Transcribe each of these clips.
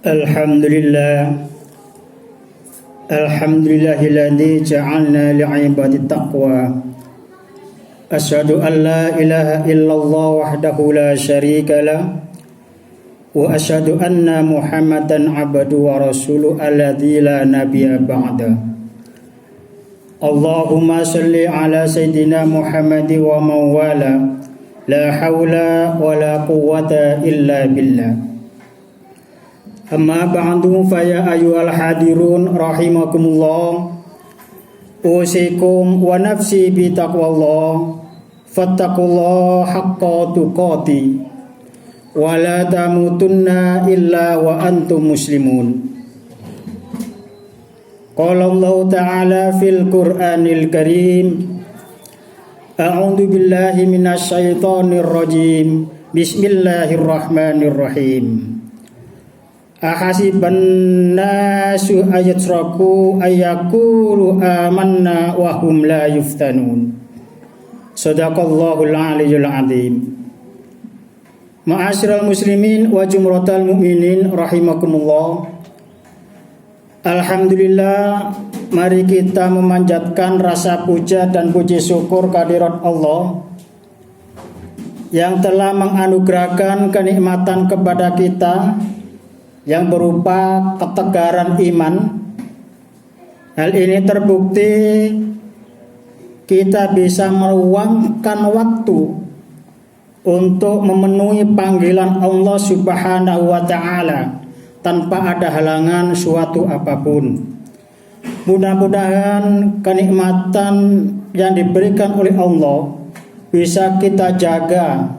Alhamdulillah. Alhamdulillahilladzi ja'alna li'ibadit taqwa. Asyhadu an la ilaha illallah wahdahu la syarika lah. Wa asyhadu anna Muhammadan abduhu wa rasuluhu alladzi la nabiyya ba'da. Allahumma shalli ala sayyidina Muhammad wa mawala. La haula wa la quwwata illa billah. Amma ba'du fa ya ayyuhal hadirun rahimakumullah. Usikum wa nafsi bi taqwallah. Fattaqullaha haqqa tuqatih. Wa la tamutunna illa wa antum muslimun. Qala Allah Ta'ala fil Qur'anil Karim. A'udzu billahi minasy syaithanir rajim. Bismillahirrahmanirrahim. Ahasiban nasu ayatraku ayyaqulu amanna wa hum la yuftanun. Shadaqallahul aliyyul azim. Ma'asyiral muslimin wa jumratal mu'minin rahimakumullah. Alhamdulillah, mari kita memanjatkan rasa puja dan puji syukur kehadirat Allah yang telah menganugerahkan kenikmatan kepada kita yang berupa ketegaran iman. Hal ini terbukti kita bisa meluangkan waktu untuk memenuhi panggilan Allah Subhanahu wa Ta'ala tanpa ada halangan suatu apapun. Mudah-mudahan kenikmatan yang diberikan oleh Allah bisa kita jaga,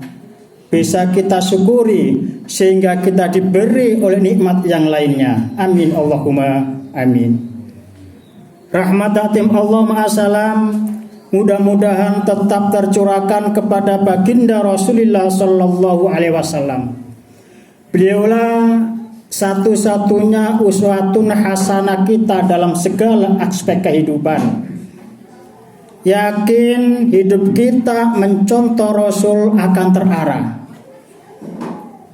bisa kita syukuri, sehingga kita diberi oleh nikmat yang lainnya. Amin Allahumma amin. Rahmat hatim Allah ma'asalam mudah-mudahan tetap tercurahkan kepada baginda Rasulullah sallallahu alaihi wasallam. Beliaulah satu-satunya uswatun hasanah kita dalam segala aspek kehidupan. Yakin hidup kita mencontoh Rasul akan terarah.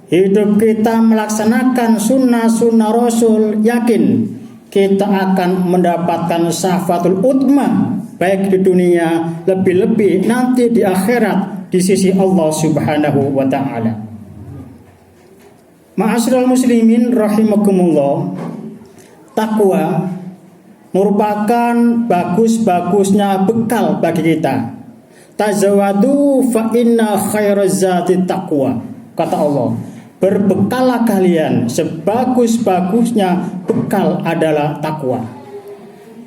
Hidup kita melaksanakan sunnah-sunnah Rasul, yakin kita akan mendapatkan syafaatul utma, baik di dunia, lebih-lebih nanti di akhirat di sisi Allah Subhanahu wa Ta'ala. Ma'asyiral muslimin rahimakumullah, takwa merupakan bagus-bagusnya bekal bagi kita. Tazawwadu fa inna khairaz zati taqwa, kata Allah. Berbekalah kalian, sebagus-bagusnya bekal adalah takwa.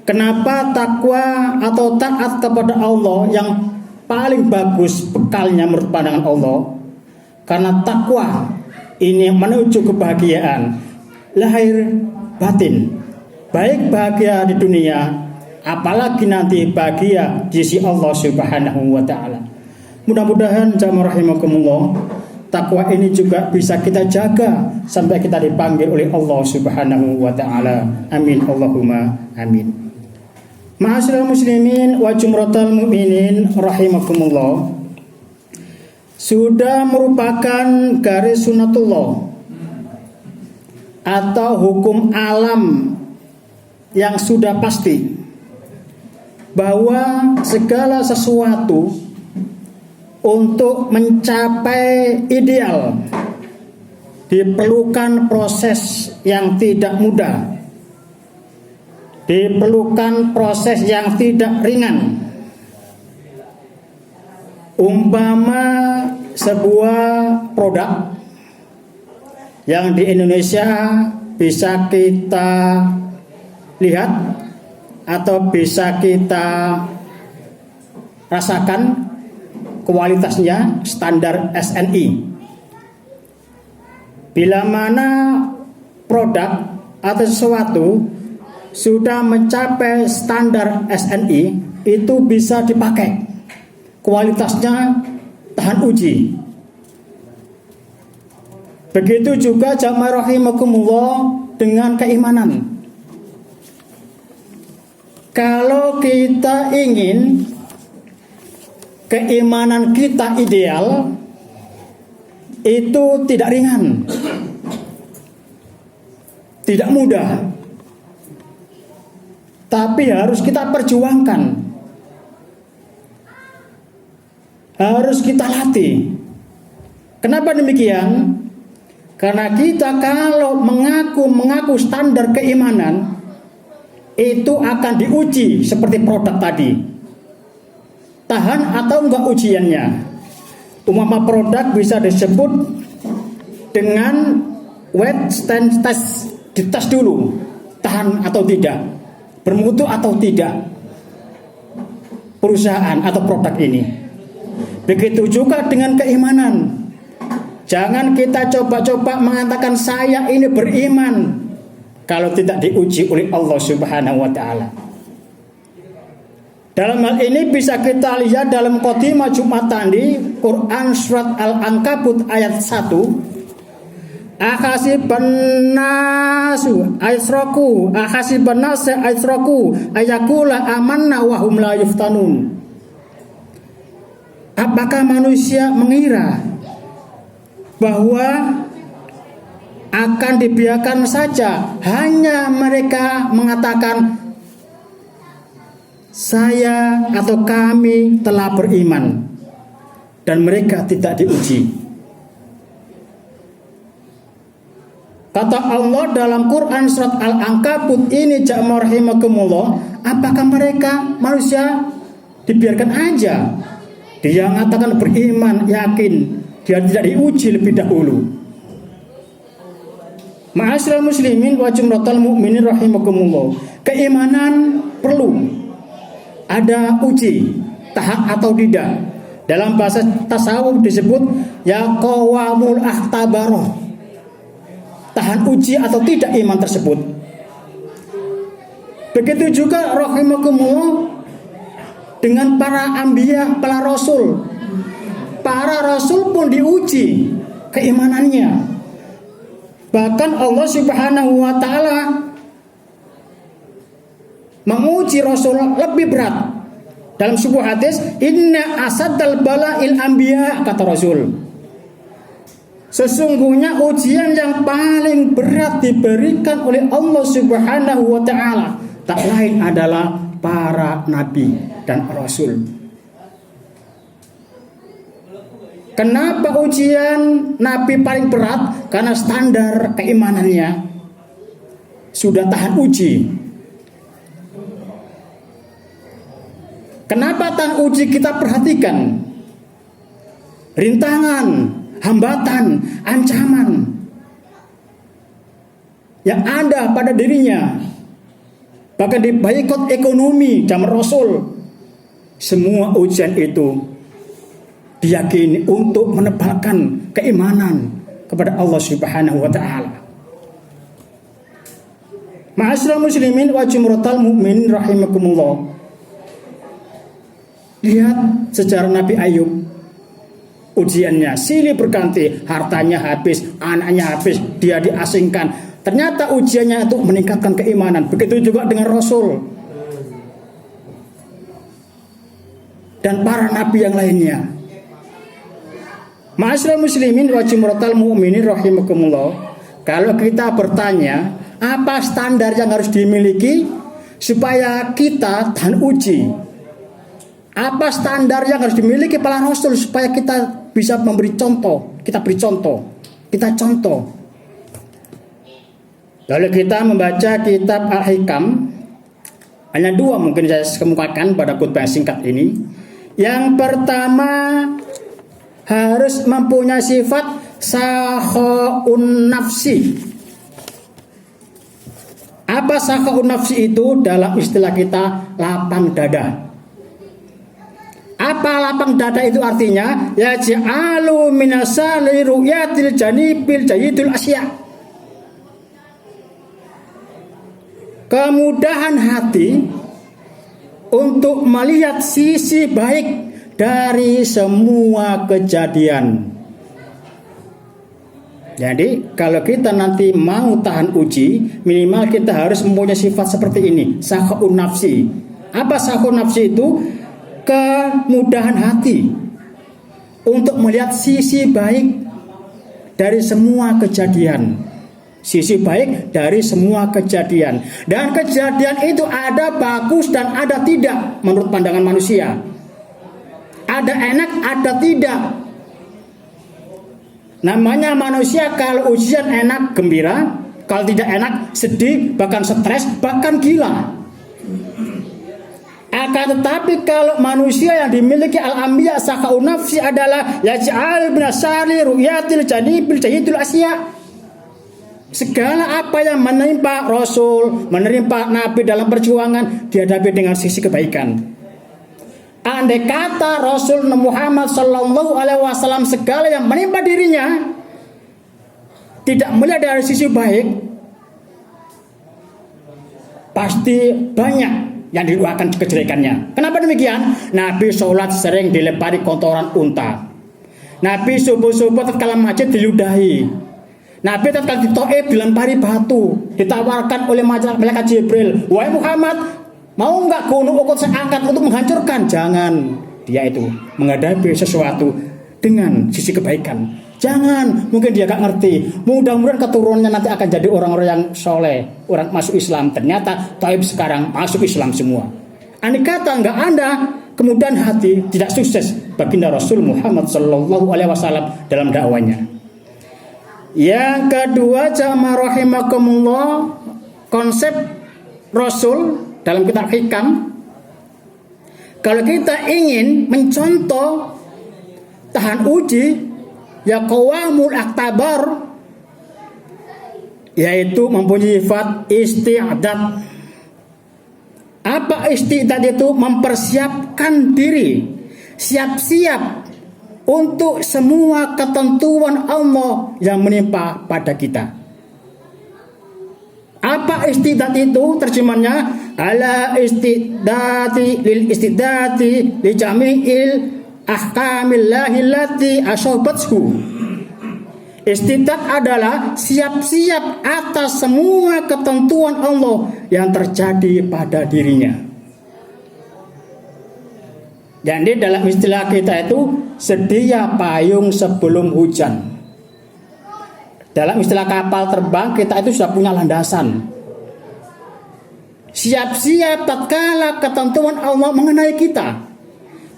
Kenapa takwa atau taat kepada Allah yang paling bagus bekalnya menurut pandangan Allah? Karena takwa ini menuju kebahagiaan lahir batin, baik bahagia di dunia, apalagi nanti bahagia di sisi Allah Subhanahu wa Ta'ala. Mudah-mudahan jamaah rahimakumullah, takwa ini juga bisa kita jaga sampai kita dipanggil oleh Allah Subhanahu wa Ta'ala. Amin Allahumma amin. Ma'asyiral muslimin wa jumratal mu'minin rahimakumullah, sudah merupakan garis sunatullah atau hukum alam yang sudah pasti bahwa segala sesuatu untuk mencapai ideal diperlukan proses yang tidak mudah, diperlukan proses yang tidak ringan. Umpama sebuah produk yang di Indonesia bisa kita lihat atau bisa kita rasakan kualitasnya, standar SNI. Bila mana produk atau sesuatu sudah mencapai standar SNI, itu bisa dipakai, kualitasnya tahan uji. Begitu juga jamaah rahimakumullah dengan keimanan. Kalau kita ingin keimanan kita ideal, itu tidak ringan. Tidak mudah. Tapi harus kita perjuangkan. Harus kita latih. Kenapa demikian? Karena kita kalau mengaku standar keimanan, itu akan diuji seperti produk tadi. Tahan atau enggak ujiannya. Umpama produk bisa disebut dengan wet stand test, dites dulu, tahan atau tidak, bermutu atau tidak perusahaan atau produk ini. Begitu juga dengan keimanan. Jangan kita coba-coba mengatakan saya ini beriman kalau tidak diuji oleh Allah Subhanahu wa taala. Dalam hal ini bisa kita lihat dalam khotimah Jumat tadi, Quran surat Al-Ankabut ayat 1. Akhasiban nasu aysraku ayakula amanna wa hum la yuftanun. Apakah manusia mengira bahwa akan dibiarkan saja hanya mereka mengatakan saya atau kami telah beriman dan mereka tidak diuji? Kata Allah dalam Quran surat Al-Ankabut ini, jamaah rahimakumullah, apakah mereka manusia dibiarkan aja? Dia mengatakan beriman, yakin, dia tidak diuji lebih dahulu. Ma'asyiral muslimin wa jumratal mu'minin rahimakumullah. Keimanan perlu ada uji, tahap atau tidak. Dalam bahasa tasawuf disebut ya qawamul ahtabaroh. Tahan uji atau tidak iman tersebut. Begitu juga rahimakumullah dengan para anbiya, para rasul. Para rasul pun diuji keimanannya. Bahkan Allah Subhanahu wa taala menguji rasul lebih berat. Dalam sebuah hadis, inna asaddal bala'il anbiya, kata Rasul. Sesungguhnya ujian yang paling berat diberikan oleh Allah Subhanahu wa taala tak lain adalah para nabi dan rasul. Kenapa ujian nabi paling berat? Karena standar keimanannya sudah tahan uji. Kenapa tahan uji kita perhatikan? Rintangan, hambatan, ancaman yang ada pada dirinya, bahkan di boikot ekonomi zaman Rasul. Semua ujian itu diyakini untuk menebalkan keimanan kepada Allah Subhanahu wa taala. Ma'asyiral muslimin wa jumratal mu'minin rahimakumullah. Lihat sejarah Nabi Ayub. Ujiannya silih berganti, hartanya habis, anaknya habis, dia diasingkan. Ternyata ujiannya itu meningkatkan keimanan. Begitu juga dengan Rasul dan para nabi yang lainnya. Ma'asyiral muslimin wa jumratal mu'minin rahimakumullah. Kalau kita bertanya, apa standar yang harus dimiliki supaya kita tahan uji? Apa standar yang harus dimiliki para rasul supaya kita bisa memberi contoh? Kita beri contoh, kita contoh. Lalu kita membaca kitab Al-Hikam. Hanya dua mungkin saya kemukakan pada khutbah singkat ini. Yang pertama, harus mempunyai sifat sakhaun nafsi. Apa sakhaun nafsi itu? Dalam istilah kita, lapang dada. Apa lapang dada itu artinya? Ya ja'alu minasali ru'yatil janibil jayidul asya. Kemudahan hati untuk melihat sisi baik dari semua kejadian. Jadi kalau kita nanti mau tahan uji, minimal kita harus mempunyai sifat seperti ini, sakhaun nafsi. Apa sakhaun nafsi itu? Kemudahan hati untuk melihat sisi baik dari semua kejadian. Sisi baik dari semua kejadian. Dan kejadian itu ada bagus dan ada tidak menurut pandangan manusia. Ada enak, ada tidak. Namanya manusia, kalau ujian enak, gembira. Kalau tidak enak, sedih, bahkan stres, bahkan gila. Akan tetapi kalau manusia yang dimiliki al-anbiya sakau nafsi adalah yaj'al binasari ru'yatil janibil jayyidul asya. Segala apa yang menimpa Rasul, menimpa Nabi dalam perjuangan dihadapi dengan sisi kebaikan. Andai kata Rasul Muhammad Sallallahu Alaihi Wasallam segala yang menimpa dirinya tidak melihat dari sisi baik, pasti banyak yang didoakan kejelekannya. Kenapa demikian? Nabi sholat sering dilempari kotoran unta. Nabi subuh-subuh tatkala masjid diludahi. Nabi tatkala di Taif dilempari batu, ditawarkan oleh malaikat Jibril, "Wahai Muhammad, mau enggak gunung Uhud saya angkat untuk menghancurkan?" Jangan. Dia itu menghadapi sesuatu dengan sisi kebaikan. Jangan, mungkin dia gak ngerti. Mudah-mudahan keturunannya nanti akan jadi orang-orang yang soleh, orang masuk Islam. Ternyata Taif sekarang masuk Islam semua. Andai kata enggak ada, kemudian hati tidak sukses baginda Rasul Muhammad Sallallahu Alaihi Wasallam dalam dakwanya. Yang kedua, jamaah rahimakumullah, konsep Rasul dalam kitab Hikam. Kalau kita ingin mencontoh tahan uji, ya qawamul aktabar, yaitu mempunyai sifat isti'dad. Apa isti'dad itu? Mempersiapkan diri, siap-siap untuk semua ketentuan Allah yang menimpa pada kita. Apa isti'dad itu? Terjemahnya ala istidati lil istidati li jami'il ahkamillahi allati asobathu. Istidad adalah siap-siap atas semua ketentuan Allah yang terjadi pada dirinya. Jadi dalam istilah kita itu sedia payung sebelum hujan. Dalam istilah kapal terbang kita itu sudah punya landasan. Siap-siap tatkala ketentuan Allah mengenai kita.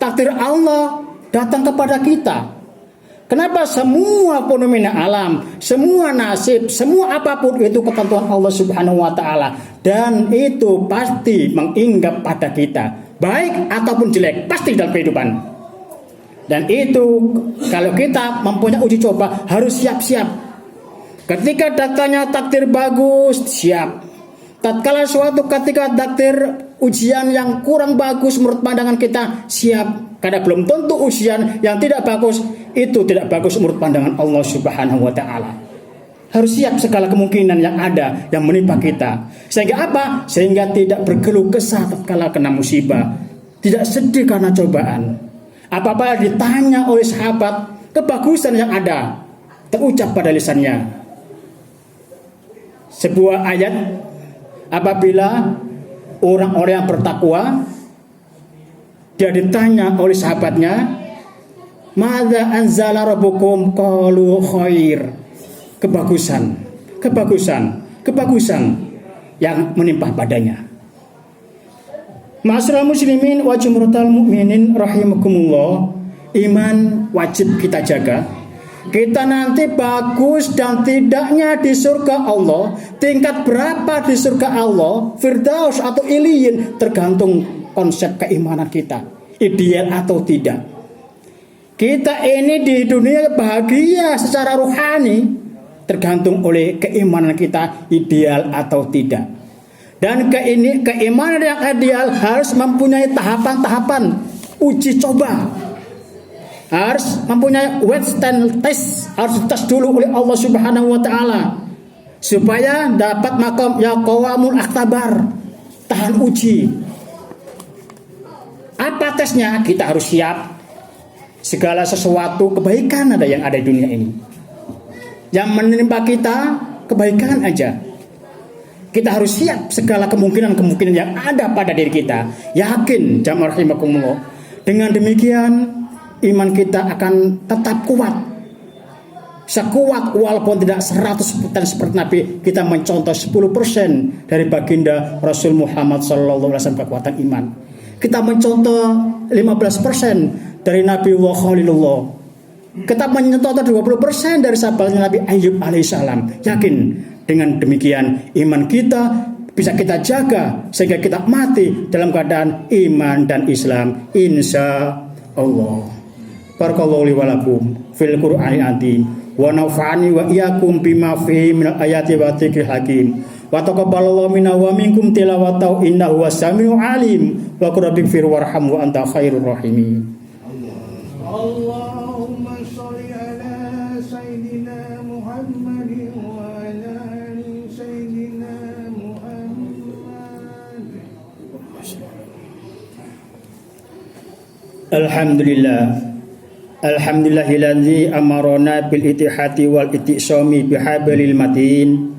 Takdir Allah datang kepada kita. Kenapa semua fenomena alam, semua nasib, semua apapun itu ketentuan Allah Subhanahu wa taala, dan itu pasti menginggap pada kita, baik ataupun jelek, pasti dalam kehidupan. Dan itu kalau kita mempunyai uji coba harus siap-siap. Ketika datanya takdir bagus, siap. Tatkala suatu ketika takdir ujian yang kurang bagus menurut pandangan kita, siap. Karena belum tentu ujian yang tidak bagus itu tidak bagus menurut pandangan Allah Subhanahu wa taala. Harus siap segala kemungkinan yang ada yang menimpa kita. Sehingga apa? Sehingga tidak berkeluh kesah tatkala kena musibah, tidak sedih karena cobaan. Apa-apa ditanya oleh sahabat, kebagusan yang ada terucap pada lisannya. Sebuah ayat, apabila orang-orang yang bertakwa dia ditanya oleh sahabatnya, "Madza anzala rabbukum?" Qalu khair. Kebagusan yang menimpa padanya. Ma'asyiral muslimin wa jumratal mukminin rahimakumullah, iman wajib kita jaga. Kita nanti bagus dan tidaknya di surga Allah, tingkat berapa di surga Allah, Firdaus atau Iliyin, tergantung konsep keimanan kita, ideal atau tidak. Kita ini di dunia bahagia secara rohani tergantung oleh keimanan kita ideal atau tidak. Dan keimanan yang ideal harus mempunyai tahapan-tahapan uji coba. Harus mempunyai withstand test, harus dites dulu oleh Allah Subhanahu wa taala supaya dapat makam ya qawamul aktabar, tahan uji. Apa tesnya? Kita harus siap. Segala sesuatu kebaikan yang ada di dunia ini, yang menimpa kita kebaikan aja. Kita harus siap segala kemungkinan yang ada pada diri kita. Yakin jamaah rahimakumullah. Dengan demikian iman kita akan tetap kuat. sekuat walaupun tidak 100% seperti Nabi, kita mencontoh 10% dari baginda Rasul Muhammad SAW kekuatan iman. Kita mencontoh 15% dari Nabi Khalilullah. Kita mencontoh 20% dari sahabatnya Nabi Ayub alaihissalam. Yakin dengan demikian iman kita bisa kita jaga sehingga kita mati dalam keadaan iman dan Islam, insya Allah. Barakallahu li wa lakum fil Qur'anil azim wa nafa'ani wa iyyakum bima fihi minal ayati wa dzikril hakim wa taqabbalallahu minna wa minkum tilawatahu innahu was-sami'ul alim wa qul rabbighfir warham wa anta khairur rahimin. Allahumma shalli ala sayyidina Muhammadin wa ala ali sayyidina Alhamdulillahilladzi amarona bil ittihadi wal ittisami bihablil matin.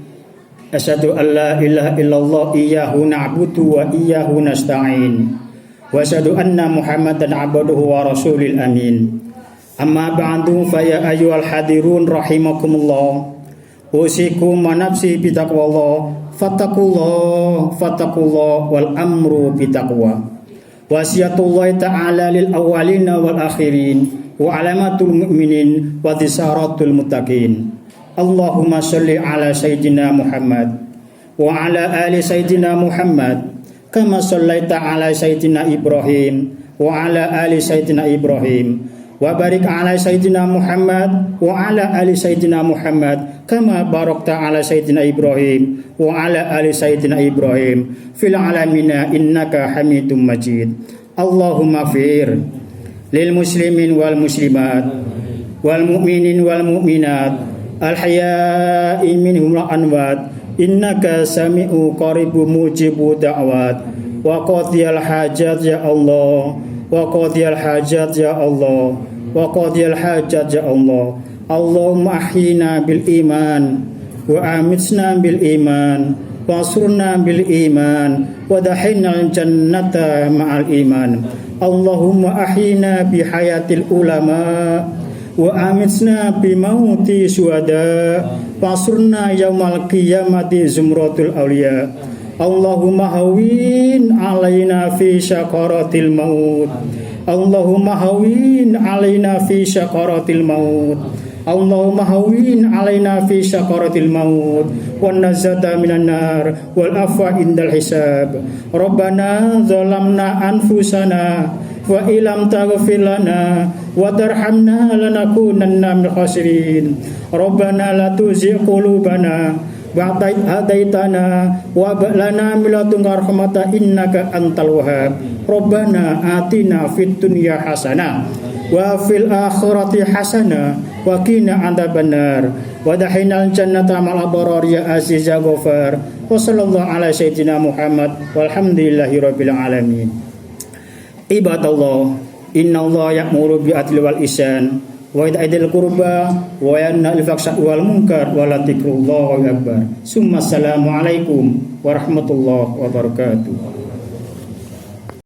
Asyhadu an la ilaha illallah iyyahu na'budu wa iyyahu nasta'in. Wa asyhadu anna Muhammadan 'abduhu wa rasulil amin. Amma ba'du fa ya ayyuhal hadirun rahimakumullah. Usikum wa nafsi bitaqwallah. Fattaqullah wal amru bitaqwa. Wasiyatullahi ta'ala lil awwalina wal akhirin wa alamatul mu'minin wa disaratul muttaqin. Allahumma sholli ala sayyidina Muhammad wa ala ali sayyidina Muhammad kama shallaita ala sayyidina Ibrahim wa ala ali sayyidina Ibrahim wa barik ala sayyidina Muhammad wa ala ali sayyidina Muhammad kama barakta ala sayyidina Ibrahim wa ala ali sayyidina Ibrahim fil alamina innaka Hamidum Majid. Allahumma fir lil muslimin wal muslimat wal mu'minin wal mu'minat al hayya'i minhum la anwat innaka sami'u qaribu mujibu da'wat wa qadiyal hajat ya Allah wa qadiyal hajat ya Allah wa qadiyal hajat ya Allah. Allahumma ahyina bil iman wa amitna bil iman wa surna bil iman wa dahinna jannata ma'al iman. Allahumma ahyina bi hayatil ulama wa amitna bi mauti syuhada wa surna yaumal qiyamati zumratul awliya. Allahumma hawin alaina fi syakaratil maut. Allahumma hawin alaina fi syakaratil maut. Allahumma hawin alaina fi syakaratil maut wan nazata minan nar wal afwa indal hisab. Rabbana zalamna anfusana wa ilam taghfir lana wa tarhamna lanakunanna minal khasirin. Rabbana la tuzigh qulubana ba'da idh hadaitana wa hab lana min ladunka rahmatan innaka antal wahhab. Rabbana atina fid dunya hasanah wa fil akhirati hasanah wa qina adzabannar wa dahinal jannata ma'al abrar ya aziz ya ghafar. Wa sallallahu ala sayyidina Muhammad walhamdulillahi rabbil alamin. Ibadallah, innallaha ya'muru bil adli wal ihsan wa ita'idil qurba wa yanha 'anil fahsya'i wal munkar wa la dzikrullahi akbar. Summa assalamu alaikum warahmatullahi wabarakatuh.